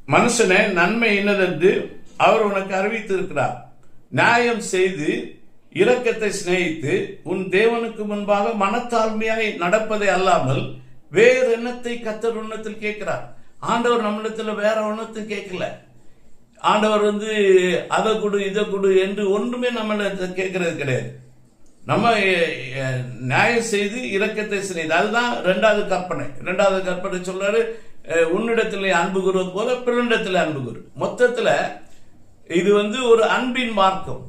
மனுஷனே நன்மை இன்னதென்று அவர் உனக்கு அறிவித்திருக்கிறார். நியாயம் செய்து இரக்கத்தை சிநேகித்து உன் தேவனுக்கு முன்பாக மனத்தாழ்மையாய் நடப்பதை அல்லாமல் வேறு எண்ணத்தை கர்த்தர் உன்னத்தில் கேட்கிறார். ஆண்டவர் நம்மிடத்துல வேற ஒன்னத்தையும் கேட்கல. ஆண்டவர் அதை கொடு இதை கொடு என்று ஒன்றுமே நம்மள கேட்கறது கிடையாது. நம்ம நியாயம் செய்து இரக்கத்தை சிநேகித்து, அதுதான் இரண்டாவது கற்பனை சொல்றாரு. உன்னிடத்திலே அன்பு கூறுவது போல பிறனிடத்திலே அன்பு கூறு. மொத்தத்துல இது ஒரு அன்பின் மார்க்கம்.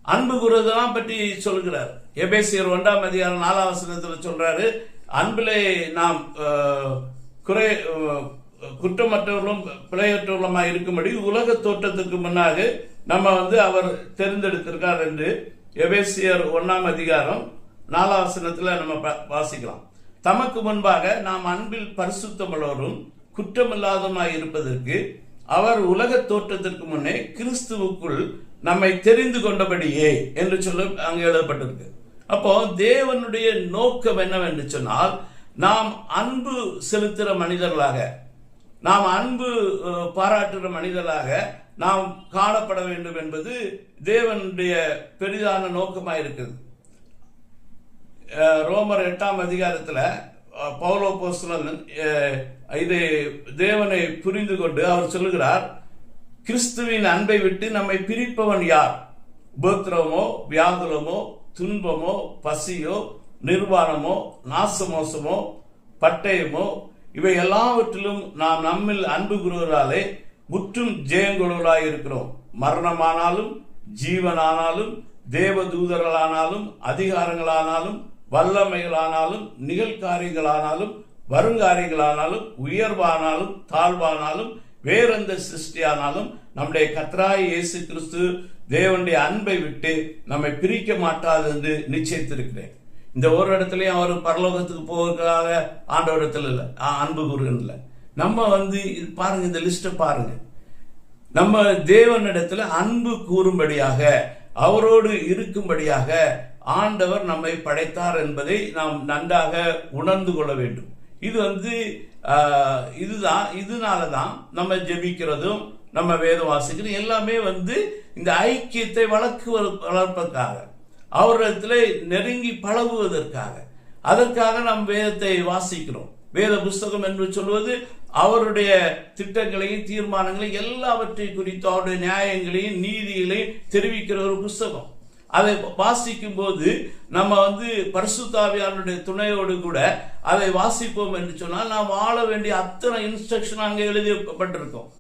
அன்பு கூறுவதெல்லாம் பற்றி சொல்கிறார். எபேசியர் 1:4 சொல்றாரு, அன்பிலே நாம் குற்றமற்றவர்களும் பிழையற்றவர்களுமாய் இருக்கும்படி உலக தோற்றத்துக்கு முன்னாக நம்ம அவர் தெரிந்தெடுத்திருக்கார் என்று எபேசியர் 1:4 நம்ம வாசிக்கலாம். தமக்கு முன்பாக நாம் அன்பில் பரிசுத்தமுள்ளவரும் குற்றமில்லாதவருமாய் இருப்பதற்கு அவர் உலக தோற்றத்திற்கு முன்னே கிறிஸ்துவுக்குள் நம்மை தெரிந்து கொண்டபடியே என்று சொல்ல அங்கு எழுதப்பட்டிருக்கு. அப்போ தேவனுடைய நோக்கம் என்னவென்று சொன்னால், நாம் அன்பு செலுத்துகிற மனிதர்களாக, நாம் அன்பு பாராட்டுகிற மனிதர்களாக நாம் காணப்பட வேண்டும் என்பது தேவனுடைய பெரிதான நோக்கமாக இருக்குது. ரோமர் 8 பவுல் அப்போஸ்தலன் இதை தேவனை புரிந்து கொண்டு அவர் சொல்லுகிறார், கிறிஸ்துவின் அன்பை விட்டு நம்மை பிரிப்பவன் யார்? உபத்திரவமோ, வியாகுலமோ, துன்பமோ, பசியோ, நிர்வாணமோ, நாசமோசமோ, பட்டயமோ, இவை எல்லாவற்றிலும் நாம் நம்மில் அன்பு கூறுவதாலே முற்றும் ஜெயங்கொள்வராய் இருக்கிறோம். மரணமானாலும் ஜீவனானாலும் தேவதூதர்களானாலும் அதிகாரங்களானாலும் வல்லமைகளானாலும் நிகழ்காரியங்களானாலும் வருங்காரியங்களானாலும் உயர்வானாலும் தாழ்வானாலும் வேறெந்த சிருஷ்டியானாலும் நம்முடைய கர்த்தராகிய இயேசு கிறிஸ்து தேவனுடைய அன்பை விட்டு நம்மை பிரிக்க மாட்டாது என்று நிச்சயித்திருக்கிறேன். இந்த ஒரு இடத்துலயும் அவர் பரலோகத்துக்கு போவதற்காக ஆண்டவரிடத்தில் இல்லை, அன்பு கூறுகின்ற நம்ம பாருங்க, இந்த லிஸ்ட பாருங்க. நம்ம தேவனிடத்துல அன்பு கூறும்படியாக, அவரோடு இருக்கும்படியாக ஆண்டவர் நம்மை படைத்தார் என்பதை நாம் நன்றாக உணர்ந்து கொள்ள வேண்டும். இது இதனாலதான் நம்ம ஜெபிக்கிறதும் நம்ம வேதம் வாசிக்கிறதும் எல்லாமே இந்த ஐக்கியத்தை வளர்ப்பதற்காக, அவரிடத்துல நெருங்கி பழகுவதற்காக, அதற்காக நாம் வேதத்தை வாசிக்கிறோம். வேத புஸ்தகம் என்று சொல்வது அவருடைய திட்டங்களையும் தீர்மானங்களையும் எல்லாவற்றையும் குறித்து அவருடைய நியாயங்களையும் நீதிகளையும் தெரிவிக்கிற ஒரு புஸ்தகம். அதை வாசிக்கும் போது நம்ம பரிசுத்த ஆவியானவருடைய துணையோடு கூட அதை வாசிப்போம் என்று சொன்னால் நாம் வாழ வேண்டிய அத்தனை இன்ஸ்ட்ரக்ஷன் அங்கே எழுதப்பட்டிருக்கும்.